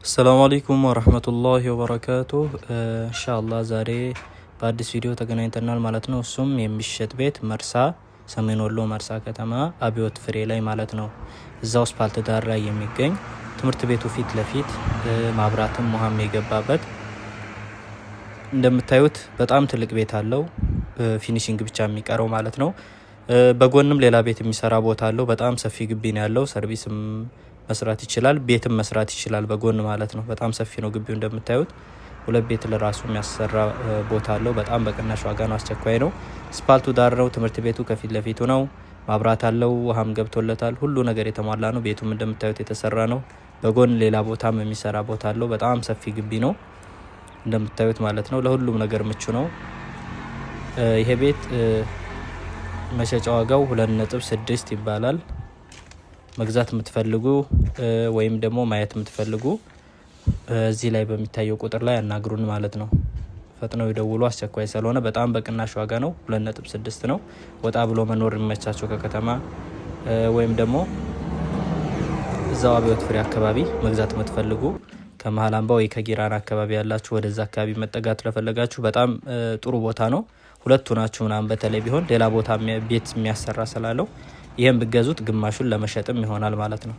السلام عليكم ورحمة الله وبركاته إن شاء الله ዛሬ በአዲስ ቪዲዮ ተገናኝተናል ማለት ነው። እሱም የሚሸጥ ቤት መርሳ ሰሜን ወሎ መርሳ ከተማ አብዮት ፍሬ ላይ ማለት ነው። እዛው አስፋልት ዳር ላይ የሚገኝ ትምህርት ቤቱ ፊት ለፊት ማብራትም ውሃም የገባበት እንደምታዩት በጣም ትልቅ ቤት አለው። ፊኒሺንግ ብቻ የሚቀረው ማለት ነው። በጎንም ሌላ ቤት የሚሰራ ቦታ አለው። በጣም ሰፊ ግቢ ነው ያለው። ሰርቪስም መስራት ይችላል፣ ቤትም መስራት ይችላል በጎን ማለት ነው። በጣም ሰፊ ነው ግቢው እንደምታዩት። ሁለት ቤት ለራሱ የሚያሰራ ቦታ አለው። በጣም በቅናሽ ዋጋ ነው። አስቸኳይ ነው። አስፋልቱ ዳር ነው። ትምህርት ቤቱ ከፊት ለፊቱ ነው። ማብራት አለው፣ ውሃም ገብቶለታል። ሁሉ ነገር የተሟላ ነው። ቤቱም እንደምታዩት የተሰራ ነው። በጎን ሌላ ቦታም የሚሰራ ቦታ አለው። በጣም ሰፊ ግቢ ነው እንደምታዩት ማለት ነው። ለሁሉም ነገር ምቹ ነው። ይሄ ቤት መሸጫ ዋጋው 2.6 ይባላል። መግዛት የምትፈልጉ ወይም ደግሞ ማየት የምትፈልጉ እዚህ ላይ በሚታየው ቁጥር ላይ ያናግሩን ማለት ነው። ፈጥነው ይደውሉ፣ አስቸኳይ ስለሆነ በጣም በቅናሽ ዋጋ ነው። 2.6 ነው። ወጣ ብሎ መኖር የሚመቻቸው ከከተማ ወይም ደግሞ እዛው አብዮት ፍሬ አካባቢ መግዛት የምትፈልጉ ከመሃል አምባ ወይ ከጊራና አካባቢ ያላችሁ ወደዛ አካባቢ መጠጋት ለፈለጋችሁ በጣም ጥሩ ቦታ ነው። ሁለቱ ናችሁ ምናምን በተለይ ቢሆን ሌላ ቦታ ቤት የሚያሰራ ስላለው ይሄን ብገዙት ግማሹን ለመሸጥም ይሆናል ማለት ነው።